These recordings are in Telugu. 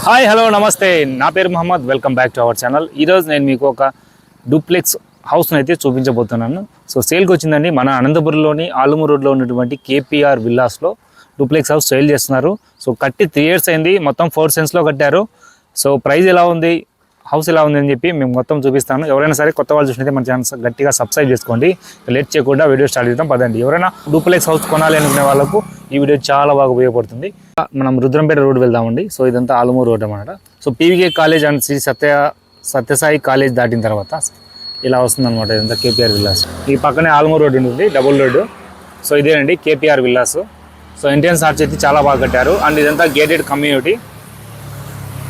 హాయ్ హలో నమస్తే, నా పేరు Mohammed. Welcome back to our channel. ఈరోజు నేను మీకు ఒక డూప్లెక్స్ హౌస్ని అయితే చూపించబోతున్నాను. సో సేల్కి వచ్చిందండి. మన అనంతపురంలోని ఆలుమూరు రోడ్లో ఉన్నటువంటి కేపీఆర్ విల్లాస్లో డూప్లెక్స్ హౌస్ సేల్ చేస్తున్నారు. సో కట్టి 3 years అయింది. మొత్తం 4 cents కట్టారు. సో ప్రైస్ ఎలా ఉంది, హౌస్ ఎలా ఉంది అని చెప్పి మేము మొత్తం చూపిస్తాను. ఎవరైనా సరే కొత్త వాళ్ళు చూసినట్టే మన ఛానల్ గట్టిగా సబ్స్క్రైబ్ చేసుకోండి. లేట్ చేయకుండా వీడియో స్టార్ట్ చేద్దాం పదండి. ఎవరైనా డూప్లెక్స్ హౌస్ కొనాలి అనుకునే వాళ్ళకు ఈ వీడియో చాలా బాగా ఉపయోగపడుతుంది. మనం రుద్రంపేట రోడ్ వెళ్దామండి. సో ఇదంతా ఆలుమూరు రోడ్ అన్నమాట. So PVK college and Sri Sathya Sai college దాటిన తర్వాత ఇలా వస్తుందన్నమాట. ఇదంతా కేపీఆర్ విల్లాస్. ఈ పక్కనే ఆలుమూరు రోడ్ ఉంటుంది, డబుల్ రోడ్డు. సో ఇదేనండి KPR villas. So entrance arch అయితే చాలా బాగా కట్టారు. అండ్ ఇదంతా గేటెడ్ కమ్యూనిటీ.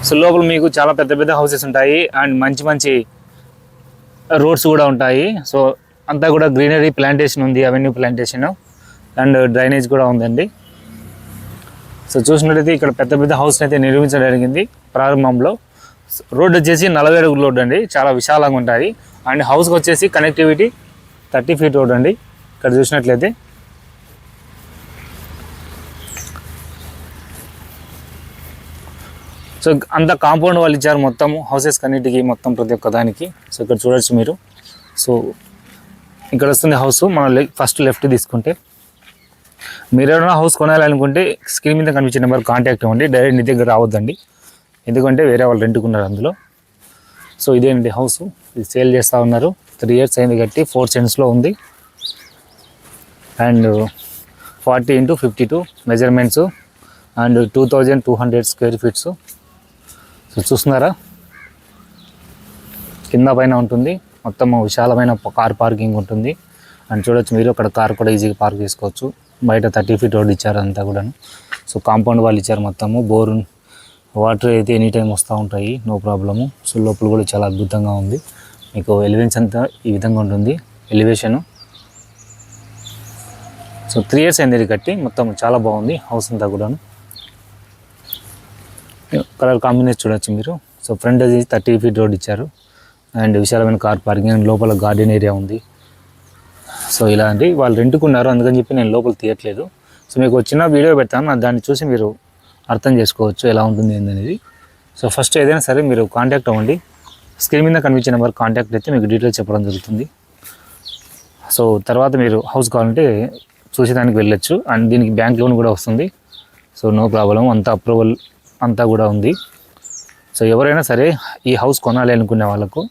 సో లోపల మీకు చాలా పెద్ద పెద్ద హౌసెస్ ఉంటాయి అండ్ మంచి మంచి రోడ్స్ కూడా ఉంటాయి. సో అంతా కూడా గ్రీనరీ ప్లాంటేషన్ ఉంది, అవెన్యూ ప్లాంటేషన్ అండ్ డ్రైనేజ్ కూడా ఉందండి. సో చూసినట్లయితే ఇక్కడ పెద్ద పెద్ద హౌస్ని అయితే నిర్మించడం జరిగింది ప్రారంభంలో. రోడ్ వచ్చేసి 40 అడుగుల రోడ్ అండి, చాలా విశాలంగా ఉంటుంది. అండ్ హౌస్కి వచ్చేసి కనెక్టివిటీ 30 feet రోడ్ అండి. ఇక్కడ చూసినట్లయితే సో అంత కాంపౌండ్ వాళ్ళు ఇచ్చారు మొత్తం హౌసెస్ కన్నిటికి, మొత్తం ప్రతి ఒక్క దానికి. సో ఇక్కడ చూడొచ్చు మీరు. సో ఇక్కడ వస్తుంది హౌస్. మనం ఫస్ట్ లెఫ్ట్ తీసుకుంటే, మీరు ఎవరైనా హౌస్ కొనాలనుకుంటే స్క్రీన్ మీద కనిపించే నెంబర్ కాంటాక్ట్ అవ్వండి. డైరెక్ట్ నీ దగ్గర రావద్దండి, ఎందుకంటే వేరే వాళ్ళు రెంట్కున్నారు అందులో. సో ఇదేనండి హౌస్. ఇది సేల్ చేస్తూ ఉన్నారు. 3 years అయింది కట్టి. 4 cents ఉంది. And 40 into 52 measurements and 2200 square feet. So చూస్తున్నారా, కింద పైన ఉంటుంది. మొత్తం విశాలమైన కార్ పార్కింగ్ ఉంటుంది. అండ్ చూడొచ్చు మీరు, అక్కడ కార్ కూడా ఈజీగా పార్క్ చేసుకోవచ్చు. బయట 30 feet రోడ్ ఇచ్చారు అంతా కూడాను. సో కాంపౌండ్ వాళ్ళు ఇచ్చారు మొత్తము. బోరు వాటర్ అయితే ఎనీ టైం వస్తూ ఉంటాయి, నో ప్రాబ్లము. సో లోపల కూడా చాలా అద్భుతంగా ఉంది. మీకు ఎలివేషన్ అంతా ఈ విధంగా ఉంటుంది, ఎలివేషను. సో 3 years అయింది కట్టి. మొత్తం చాలా బాగుంది హౌస్ అంతా కూడాను. కలర్ కాంబినేషన్ చూడొచ్చు మీరు. సో ఫ్రంట్ అది 30 feet రోడ్ ఇచ్చారు అండ్ విశాలమైన కార్ పార్కింగ్ అండ్ లోపల గార్డెన్ ఏరియా ఉంది. సో ఇలాంటి వాళ్ళు రెంట్కున్నారు, అందుకని చెప్పి నేను లోపల తీయట్లేదు. సో మీకు వచ్చిన వీడియో పెడతాను, దాన్ని చూసి మీరు అర్థం చేసుకోవచ్చు ఎలా ఉంటుంది ఏంటనేది. సో ఫస్ట్ ఏదైనా సరే మీరు కాంటాక్ట్ అవ్వండి. స్క్రీన్ మీద కనిపించే నెంబర్ కాంటాక్ట్ అయితే మీకు డీటెయిల్స్ చెప్పడం జరుగుతుంది. సో తర్వాత మీరు హౌస్ కావాలంటే చూసేదానికి వెళ్ళొచ్చు. అండ్ దీనికి బ్యాంక్ లోన్ కూడా వస్తుంది. సో నో ప్రాబ్లం, అంత అప్రూవల్ అంతా కూడా ఉంది. సో ఎవరైనా సరే ఈ హౌస్ కొనాలి అనుకునే వాళ్ళకు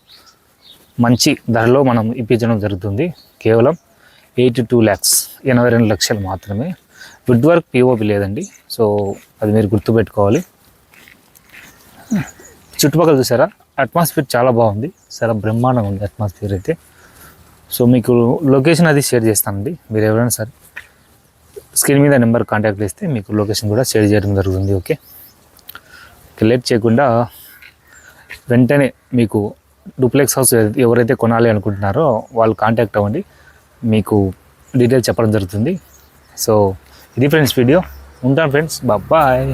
మంచి ధరలో మనం ఇప్పించడం జరుగుతుంది. కేవలం 82 lakhs 82 లక్షలు మాత్రమే. వుడ్ వర్క్ పిఓపి లేదండి. సో అది మీరు గుర్తుపెట్టుకోవాలి. చుట్టుపక్కల చూసారా, అట్మాస్ఫియర్ చాలా బాగుంది, చాలా బ్రహ్మాండంగా ఉంది అట్మాస్ఫియర్ అయితే. సో మీకు లొకేషన్ అది షేర్ చేస్తానండి. మీరు ఎవరైనా సరే స్క్రీన్ మీద నెంబర్ కాంటాక్ట్ చేస్తే మీకు లొకేషన్ కూడా షేర్ చేయడం జరుగుతుంది. ఓకే, లేట్ చేయకుండా వెంటనే మీకు డూప్లెక్స్ హౌస్ ఎవరైతే కొనాలి అనుకుంటున్నారో వాళ్ళు కాంటాక్ట్ అవ్వండి, మీకు డీటెయిల్స్ చెప్పడం జరుగుతుంది. సో ఇది ఫ్రెండ్స్ వీడియో. ఉంటాను ఫ్రెండ్స్, బాయ్.